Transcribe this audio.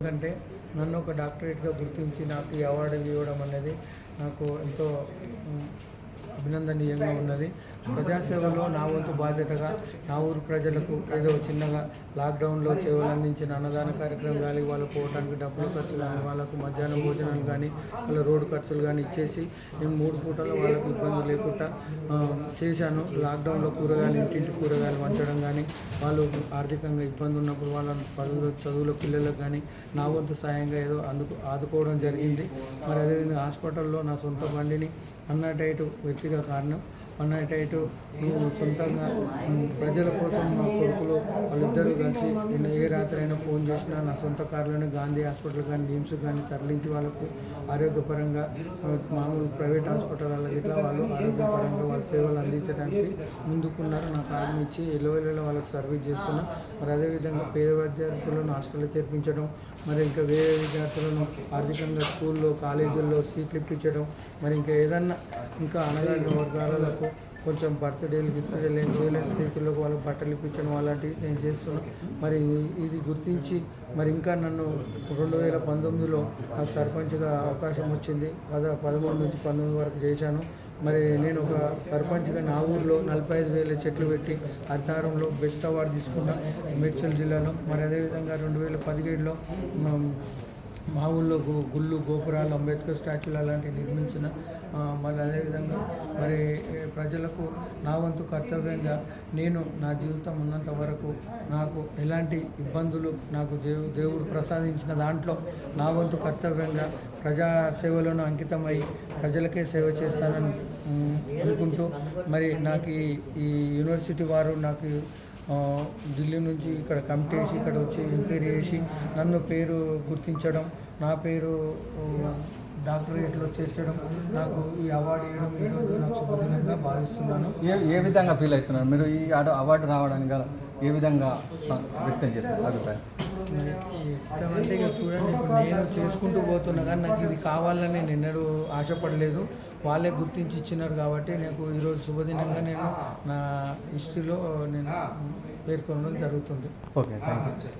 ఎందుకంటే నన్ను ఒక డాక్టరేట్గా గుర్తించి నాకు ఈ అవార్డు ఇవ్వడం అనేది నాకు ఎంతో అభినందనీయంగా ఉన్నది. ప్రజాసేవలో నా వంతు బాధ్యతగా నా ఊరు ప్రజలకు ఏదో చిన్నగా లాక్డౌన్లో సేవలు అందించిన అన్నదాన కార్యక్రమం కానీ, వాళ్ళకు పోవడానికి డబ్బులు ఖర్చు కానీ, వాళ్ళకు మధ్యాహ్నం భోజనాలు కానీ, వాళ్ళ రోడ్డు ఖర్చులు కానీ ఇచ్చేసి నేను 3 పూటలు వాళ్ళకు ఇబ్బంది లేకుండా చేశాను. లాక్డౌన్లో కూరగాయలు ఇంటింటి కూరగాయలు వంచడం కానీ, వాళ్ళు ఆర్థికంగా ఇబ్బంది ఉన్నప్పుడు వాళ్ళ చదువుల పిల్లలకు కానీ నా వంతు సాయంగా ఏదో ఆదుకోవడం జరిగింది. మరి అదేవిధంగా హాస్పిటల్లో నా సొంత బండిని అన్నటైటు వ్యక్తిగా కారణం. అన్నటైటు సొంతంగా ప్రజల కోసం మా కొడుకులు వాళ్ళిద్దరూ కలిసి నేను ఏ రాత్రి అయినా ఫోన్ చేసినా నా సొంత కారులోనే గాంధీ హాస్పిటల్ కానీ, నిమ్స్ కానీ తరలించి వాళ్ళకు ఆరోగ్యపరంగా మామూలు ప్రైవేట్ హాస్పిటల్ వాళ్ళకి ఇట్లా వాళ్ళు ఆరోగ్యపరంగా వాళ్ళ సేవలు అందించడానికి ముందుకున్నారు. నా కారుని ఇచ్చి ఎల్లవెల్లలో వాళ్ళకి సర్వీస్ చేస్తున్నా. మరి అదేవిధంగా పేద విద్యార్థులను హాస్టల్లో చేర్పించడం, మరి ఇంకా వేరే విద్యార్థులను ఆర్థికంగా స్కూల్లో కాలేజీల్లో సీట్లు ఇప్పించడం, మరి ఇంకా ఏదన్నా ఇంకా అణగారిన వర్గాలకు కొంచెం బర్త్డేలు గిఫ్ట్డేలు ఏం చేయలేని స్థితిలోకి వాళ్ళకి బట్టలు ఇప్పించడం అలాంటివి నేను చేస్తున్నాను. మరి ఇది గుర్తించి మరి ఇంకా నన్ను 2019లో నాకు సర్పంచ్గా అవకాశం వచ్చింది. 13 నుంచి 19 వరకు చేశాను. మరి నేను ఒక సర్పంచ్గా నా ఊర్లో 45,000 చెట్లు పెట్టి అర్ధారంలో బెస్ట్ అవార్డు తీసుకున్నా మేడ్చల్ జిల్లాలో. మరి అదేవిధంగా 2017లో మా ఊళ్ళో గుళ్ళు, గోపురాలు, అంబేద్కర్ స్టాచ్యూలు అలాంటివి నిర్మించిన. మరి అదేవిధంగా మరి ప్రజలకు నా వంతు కర్తవ్యంగా నేను నా జీవితం ఉన్నంత వరకు నాకు ఎలాంటి ఇబ్బందులు నాకు దేవుడు ప్రసాదించిన దాంట్లో నా వంతు కర్తవ్యంగా ప్రజాసేవలను అంకితమై ప్రజలకే సేవ చేస్తానని అనుకుంటూ మరి నాకు ఈ యూనివర్సిటీ వారు నాకు ఢిల్లీ నుంచి ఇక్కడ కమిటీ వేసి ఇక్కడ వచ్చి ఎంక్వైరీ చేసి నన్ను పేరు గుర్తించడం, నా పేరు డాక్టరేట్లో చేర్చడం, నాకు ఈ అవార్డు ఇవ్వడం ఈరోజు నాకు శుభదినంగా భావిస్తున్నాను. ఏ విధంగా ఫీల్ అవుతున్నారు మీరు ఈ అవార్డు రావడానికి గల ఏ విధంగా వ్యక్తం చేస్తారు అభిప్రాయం? అంటే ఇక చూడండి, ఇప్పుడు నేను చేసుకుంటూ పోతున్నా కానీ నాకు ఇది కావాలని నేను ఎన్నడూ ఆశపడలేదు. వాళ్ళే గుర్తించి ఇచ్చినారు కాబట్టి నాకు ఈరోజు శుభదినంగా నేను నా హిస్టరీలో నేను పేర్కొనడం జరుగుతుంది. Okay, thank you.